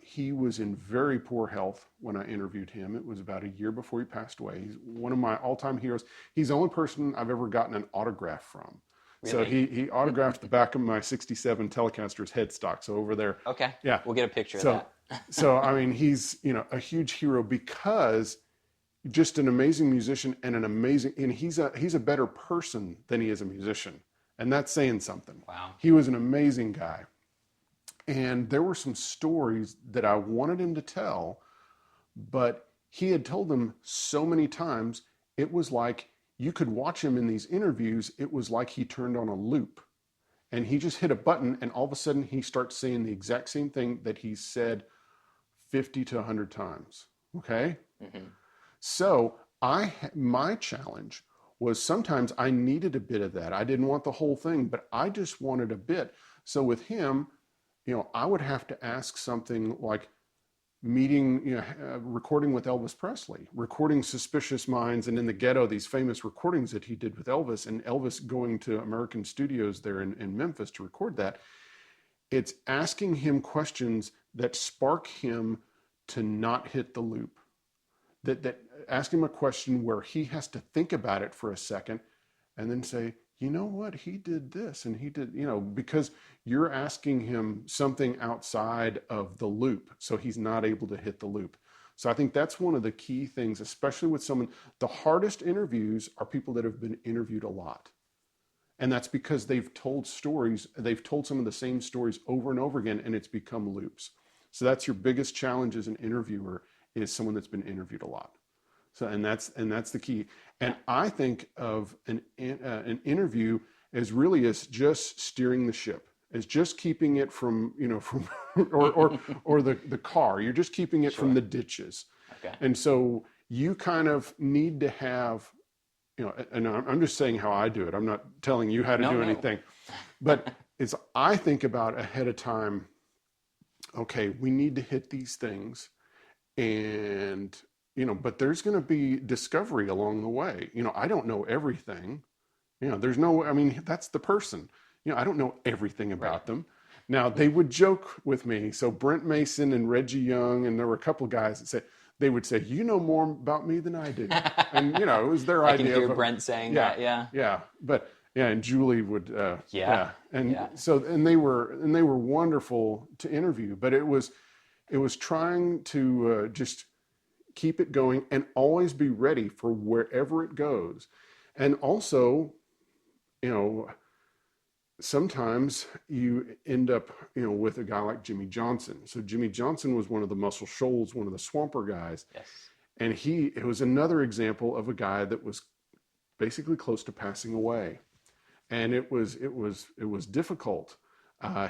he was in very poor health when I interviewed him. It was about a year before he passed away. He's one of my all-time heroes. He's the only person I've ever gotten an autograph from. Really? So he autographed the back of my 67 Telecaster's headstock. So over there. Okay. Yeah. We'll get a picture of that. So, I mean, he's, a huge hero because just an amazing musician and he's a better person than he is a musician. And that's saying something. Wow. He was an amazing guy. And there were some stories that I wanted him to tell, but he had told them so many times, it was like you could watch him in these interviews. It was like he turned on a loop. And he just hit a button, and all of a sudden he starts saying the exact same thing that he said 50 to 100 times. Okay? Mm-hmm. So my challenge was sometimes I needed a bit of that. I didn't want the whole thing, but I just wanted a bit. So with him, I would have to ask something like, meeting, recording with Elvis Presley, recording Suspicious Minds, and In the Ghetto, these famous recordings that he did with Elvis, and Elvis going to American studios there in Memphis to record that. It's asking him questions that spark him to not hit the loop. That ask him a question where he has to think about it for a second and then say, you know what, he did this and he did, because you're asking him something outside of the loop, so he's not able to hit the loop. So I think that's one of the key things, especially with someone. The hardest interviews are people that have been interviewed a lot. And that's because they've told stories, they've told some of the same stories over and over again, and it's become loops. So that's your biggest challenge as an interviewer, is someone that's been interviewed a lot. So, and that's the key. And I think of an interview as really as just steering the ship, as just keeping it from, or the car. You're just keeping it from the ditches. Okay. And so you kind of need to have, and I'm just saying how I do it. I'm not telling you how to do anything, but I think about ahead of time. Okay, we need to hit these things, and but there's going to be discovery along the way. I don't know everything. That's the person. I don't know everything about them. Now, they would joke with me. So Brent Mason and Reggie Young, and there were a couple of guys that they would say, you know more about me than I do. And, it was their idea. I can hear Brent saying that, yeah. Yeah, but, and Julie would, So, and they were wonderful to interview, but it was trying to just keep it going and always be ready for wherever it goes. And also, sometimes you end up, with a guy like Jimmy Johnson. So Jimmy Johnson was one of the Muscle Shoals, one of the Swamper guys. Yes. And it was another example of a guy that was basically close to passing away. And it was difficult.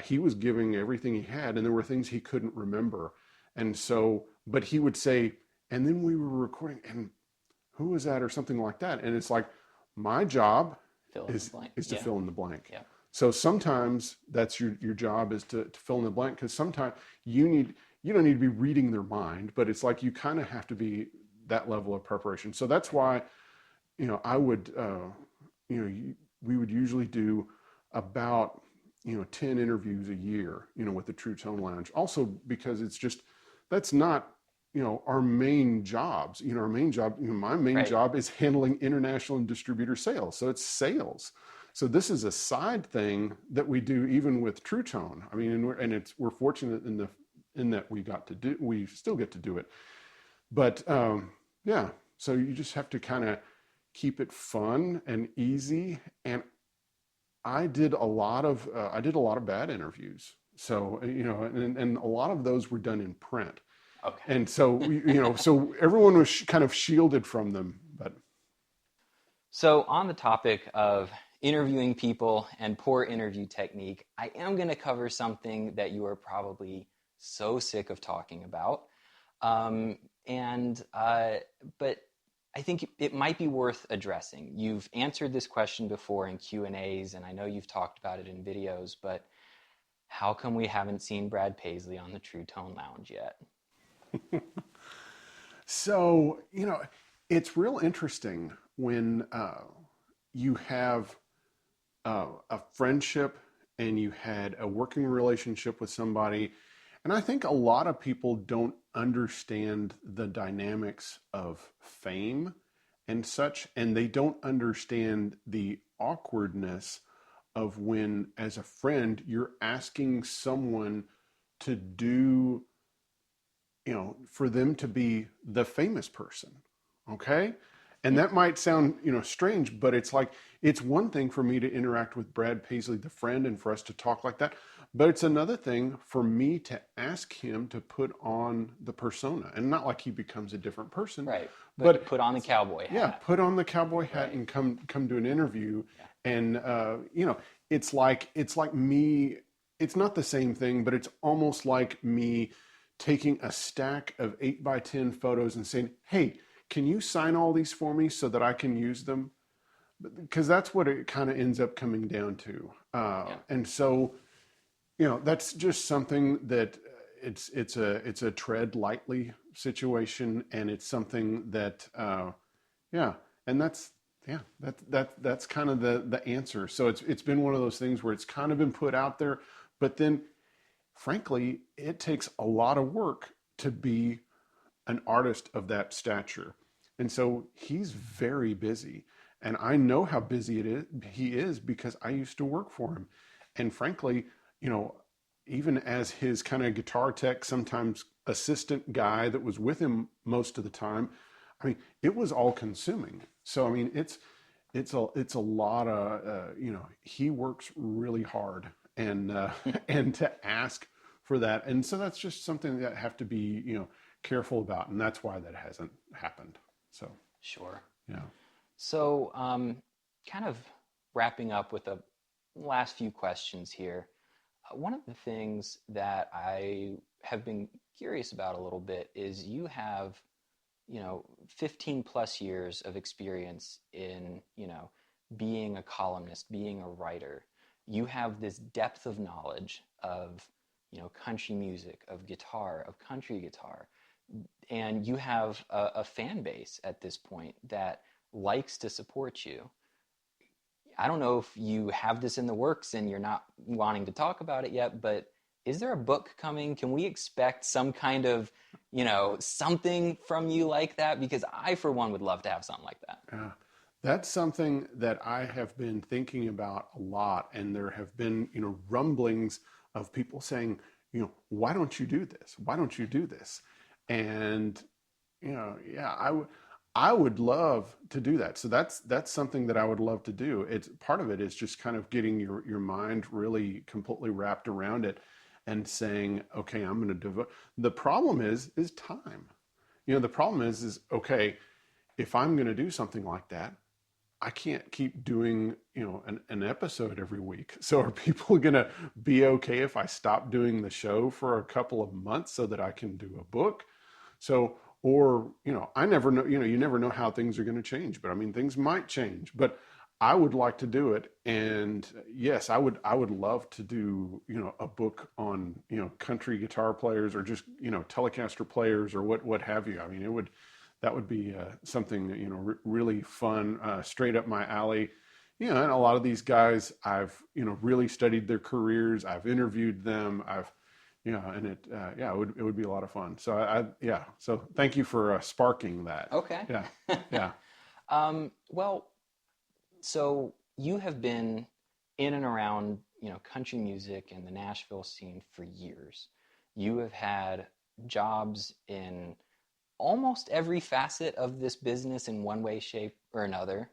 He was giving everything he had, and there were things he couldn't remember. And so, but he would say, and then we were recording, and who was that, or something like that. And it's like, my job is to fill in the blank. Yeah. So sometimes that's your job, is to fill in the blank, because sometimes you don't need to be reading their mind, but it's like you kind of have to be that level of preparation. So that's why, I would, we would usually do about 10 interviews a year, with the Truetone Lounge. Also because that's not our main jobs. Our main job, my main job is handling international and distributor sales. So it's sales. So this is a side thing that we do even with Truetone. I mean, we're fortunate in that we still get to do it. But so you just have to kind of keep it fun and easy. And I did a lot of bad interviews. So, and a lot of those were done in print. Okay. And so, so everyone was kind of shielded from them. But so on the topic of interviewing people and poor interview technique, I am going to cover something that you are probably so sick of talking about. But I think it might be worth addressing. You've answered this question before in Q&As, and I know you've talked about it in videos, but how come we haven't seen Brad Paisley on the Truetone Lounge yet? So, it's real interesting when you have a friendship and you had a working relationship with somebody. And I think a lot of people don't understand the dynamics of fame and such, and they don't understand the awkwardness of when, as a friend, you're asking someone to do, for them to be the famous person, okay? And that might sound, strange, but it's like, it's one thing for me to interact with Brad Paisley, the friend, and for us to talk like that. But it's another thing for me to ask him to put on the persona, and not like he becomes a different person. Right. But put on the cowboy hat. Yeah, put on the cowboy hat and come do an interview. Yeah. And, it's like me, it's not the same thing, but it's almost like me taking a stack of 8x10 photos and saying, hey, can you sign all these for me so that I can use them? Because that's what it kind of ends up coming down to. And so, that's just something that it's a tread lightly situation, and it's something that yeah, and that's kind of the answer. So it's been one of those things where it's kind of been put out there, but then frankly, it takes a lot of work to be an artist of that stature. And so he's very busy. And I know how busy he is because I used to work for him. And frankly, you know, even as his kind of guitar tech, sometimes assistant guy that was with him most of the time, I mean, it was all consuming. So, I mean, it's a lot of, you know, he works really hard, and, and to ask for that. And so that's just something that I have to be, you know, careful about. And that's why that hasn't happened. So, Sure. yeah. So, kind of wrapping up with the last few questions here. One of the things that I have been curious about a little bit is you have, you know, 15 plus years of experience in, you know, being a columnist, being a writer. You have this depth of knowledge of, you know, country music, of guitar, of country guitar. And you have a fan base at this point that likes to support you. I don't know if you have this in the works and you're not wanting to talk about it yet, but is there a book coming? Can we expect some kind of, you know, something from you like that? Because I, for one, would love to have something like that. Yeah. That's something that I have been thinking about a lot. And there have been, you know, rumblings of people saying, you know, why don't you do this? Why don't you do this? And, you know, yeah, I would love to do that. So that's something that I would love to do. It's part of it is just kind of getting your mind really completely wrapped around it and saying, okay, I'm going to devote. The problem is time. You know, the problem is okay, if I'm going to do something like that, I can't keep doing, you know, an episode every week. So are people going to be okay if I stop doing the show for a couple of months so that I can do a book? So, or, you know, I never know, you know, you never know how things are going to change, but I mean, things might change, but I would like to do it. And yes, I would love to do, you know, a book on, you know, country guitar players or just, you know, Telecaster players or what have you. I mean, that would be something, you know, really fun, straight up my alley. You know, and a lot of these guys, I've, you know, really studied their careers. I've interviewed them. You know, and it would be a lot of fun. So yeah. So thank you for sparking that. Okay. Yeah. Yeah. Well, so you have been in and around, you know, country music and the Nashville scene for years. You have had jobs in almost every facet of this business in one way, shape, or another.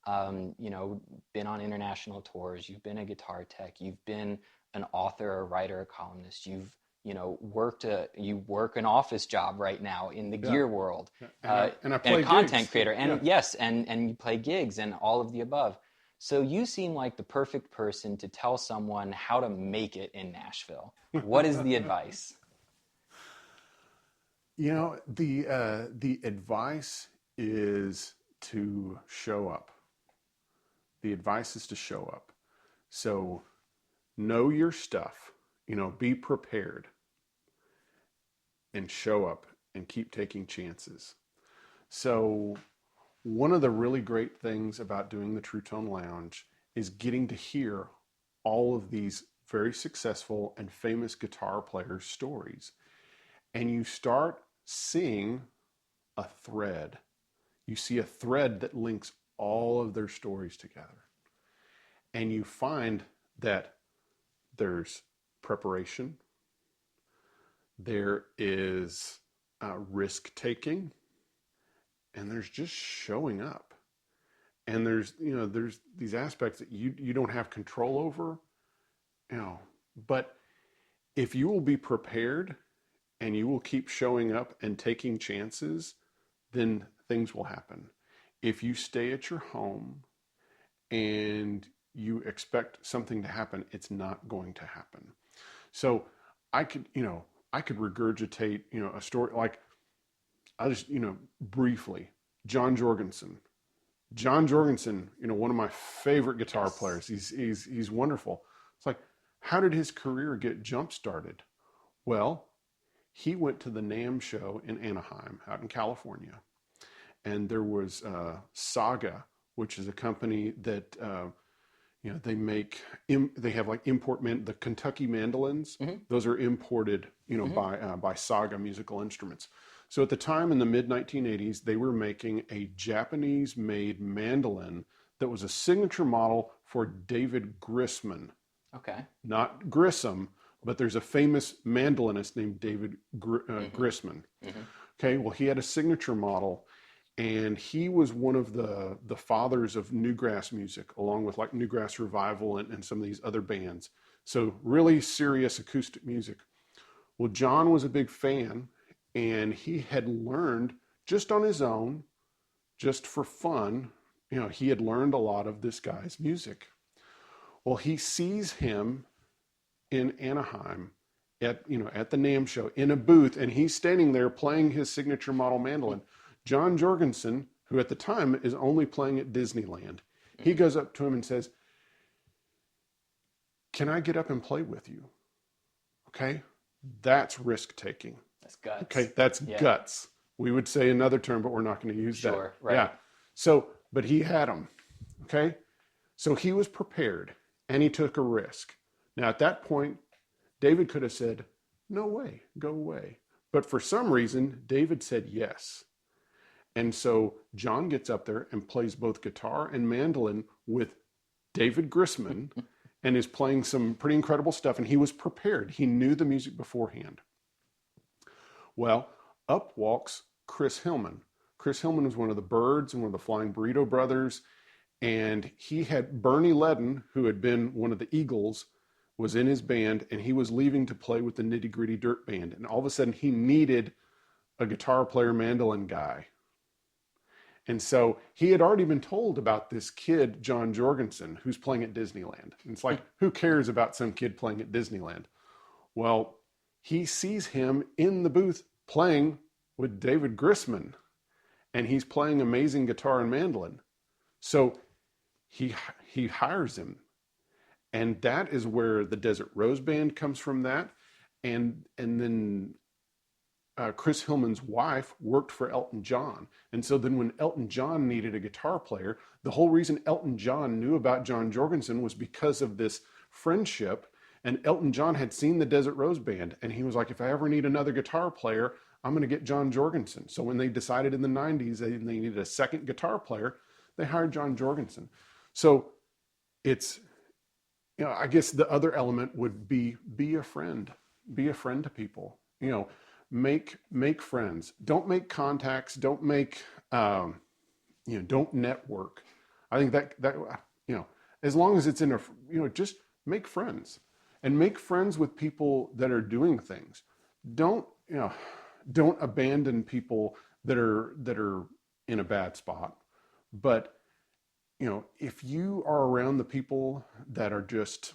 You know, been on international tours. You've been a guitar tech. You've been an author, a writer, a columnist. You've, you know, you work an office job right now in the gear world, and I play a content gigs. creator, and Yeah. yes, and you play gigs and all of the above. So you seem like the perfect person to tell someone how to make it in Nashville. What is the advice? You know, the advice is to show up. The advice is to show up. So know your stuff, you know, be prepared and show up and keep taking chances. So one of the really great things about doing the Truetone Lounge is getting to hear all of these very successful and famous guitar players' stories. And you start seeing a thread. You see a thread that links all of their stories together. And you find that there's preparation, there is risk taking, and there's just showing up. And there's, you know, there's these aspects that you don't have control over, you know, but if you will be prepared and you will keep showing up and taking chances, then things will happen. If you stay at your home and you expect something to happen, it's not going to happen. So I could regurgitate, you know, a story like, I just, you know, briefly, Jon Jorgenson, you know, one of my favorite guitar players. He's wonderful. It's like, how did his career get jump started? Well, he went to the NAMM show in Anaheim, out in California. And there was Saga, which is a company that, they have like the Kentucky mandolins. Mm-hmm. Those are imported, by Saga Musical Instruments. So at the time in the mid 1980s, they were making a Japanese made mandolin that was a signature model for David Grisman. Okay. Not Grissom, but there's a famous mandolinist named David Grisman. Mm-hmm. Okay, well, he had a signature model, and he was one of the fathers of newgrass music, along with like Newgrass Revival and some of these other bands. So really serious acoustic music. Well, Jon was a big fan, and he had learned just on his own, just for fun, he had learned a lot of this guy's music. Well, he sees him in Anaheim at the NAMM show in a booth, and he's standing there playing his signature model mandolin. Jon Jorgenson, who at the time is only playing at Disneyland, he goes up to him and says, "Can I get up and play with you?" Okay, that's risk taking. That's guts. Okay, that's guts. We would say another term, but we're not going to use that. Sure, right. Yeah. So, but he had him. Okay, so he was prepared, and he took a risk. Now, at that point, David could have said, "No way, go away." But for some reason, David said yes. And so Jon gets up there and plays both guitar and mandolin with David Grisman and is playing some pretty incredible stuff. And he was prepared. He knew the music beforehand. Well, up walks Chris Hillman. Chris Hillman was one of the Byrds and one of the Flying Burrito Brothers. And he had Bernie Ledden, who had been one of the Eagles, was in his band, and he was leaving to play with the Nitty Gritty Dirt Band. And all of a sudden he needed a guitar player mandolin guy. And so he had already been told about this kid, Jon Jorgenson, who's playing at Disneyland. And it's like, who cares about some kid playing at Disneyland? Well, he sees him in the booth playing with David Grisman, and he's playing amazing guitar and mandolin. So he hires him. And that is where the Desert Rose Band comes from that. And then Chris Hillman's wife worked for Elton John. And so then when Elton John needed a guitar player, the whole reason Elton John knew about Jon Jorgenson was because of this friendship. And Elton John had seen the Desert Rose Band, and he was like, if I ever need another guitar player, I'm going to get Jon Jorgenson. So when they decided in the 90s they needed a second guitar player, they hired Jon Jorgenson. So it's, I guess the other element would be a friend. Be a friend to people. Make friends. Don't make contacts. Don't make, don't network. I think that as long as it's in a, just make friends, and make friends with people that are doing things. Don't abandon people that are in a bad spot. But, if you are around the people that are just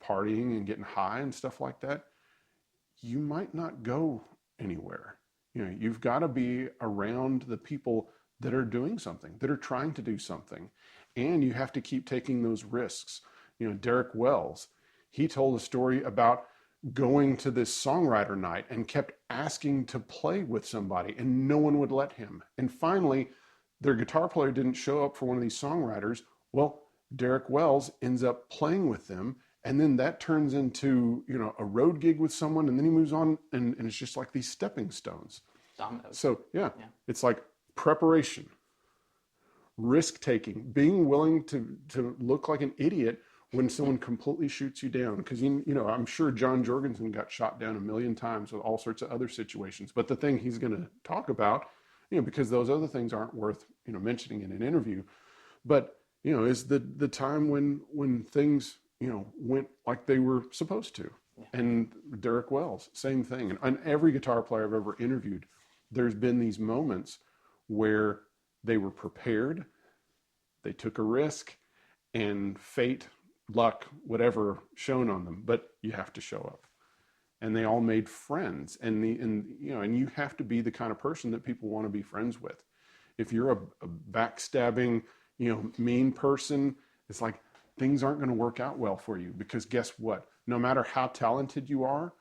partying and getting high and stuff like that, you might not go anywhere. You've got to be around the people that are doing something, that are trying to do something. And you have to keep taking those risks. Derek Wells, he told a story about going to this songwriter night and kept asking to play with somebody, and no one would let him. And finally, their guitar player didn't show up for one of these songwriters. Well, Derek Wells ends up playing with them. And then that turns into, a road gig with someone, and then he moves on, and it's just like these stepping stones. Dominoes. So, it's like preparation, risk-taking, being willing to look like an idiot when someone completely shoots you down. Because, I'm sure Jon Jorgenson got shot down a million times with all sorts of other situations. But the thing he's going to talk about, because those other things aren't worth, mentioning in an interview, but, is the time when things, went like they were supposed to. Yeah. And Derek Wells, same thing. And every guitar player I've ever interviewed, there's been these moments where they were prepared, they took a risk, and fate, luck, whatever shone on them, but you have to show up. And they all made friends. And you have to be the kind of person that people want to be friends with. If you're a backstabbing, mean person, it's like, things aren't going to work out well for you, because guess what? No matter how talented you are,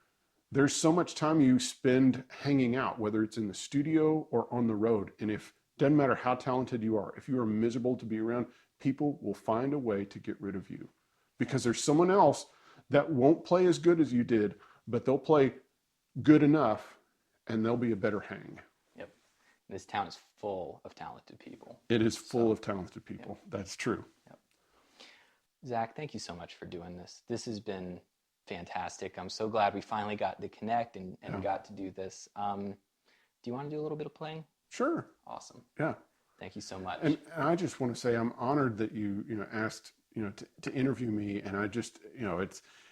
There's so much time you spend hanging out, whether it's in the studio or on the road. And if doesn't matter how talented you are, if you are miserable to be around, people will find a way to get rid of you because there's someone else that won't play as good as you did, but they'll play good enough and they'll be a better hang. Yep. This town is full of talented people. It is full of talented people. Yep. That's true. Yep. Zach, thank you so much for doing this. This has been fantastic. I'm so glad we finally got to connect and got to do this. Do you want to do a little bit of playing? Sure. Awesome. Yeah. Thank you so much. And I just want to say I'm honored that you asked to interview me, and I just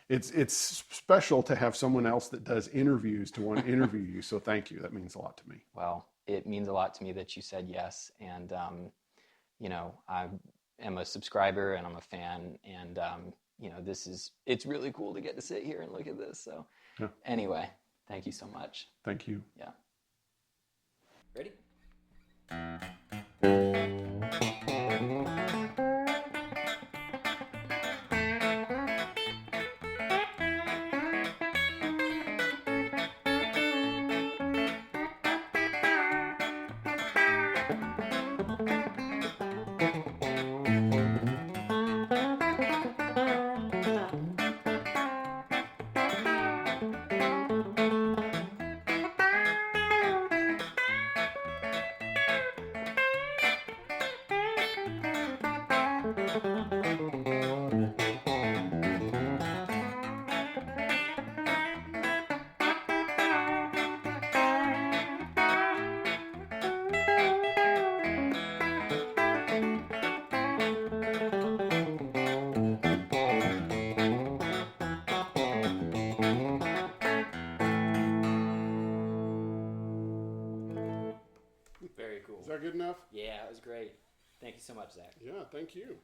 it's special to have someone else that does interviews to want to interview you. So thank you. That means a lot to me. Well, it means a lot to me that you said yes, and I am a subscriber and I'm a fan, and it's really cool to get to sit here and look at this. So Anyway, thank you so much. Thank you. Yeah. Ready? Is that good enough? Yeah, it was great. Thank you so much, Zach. Yeah, thank you.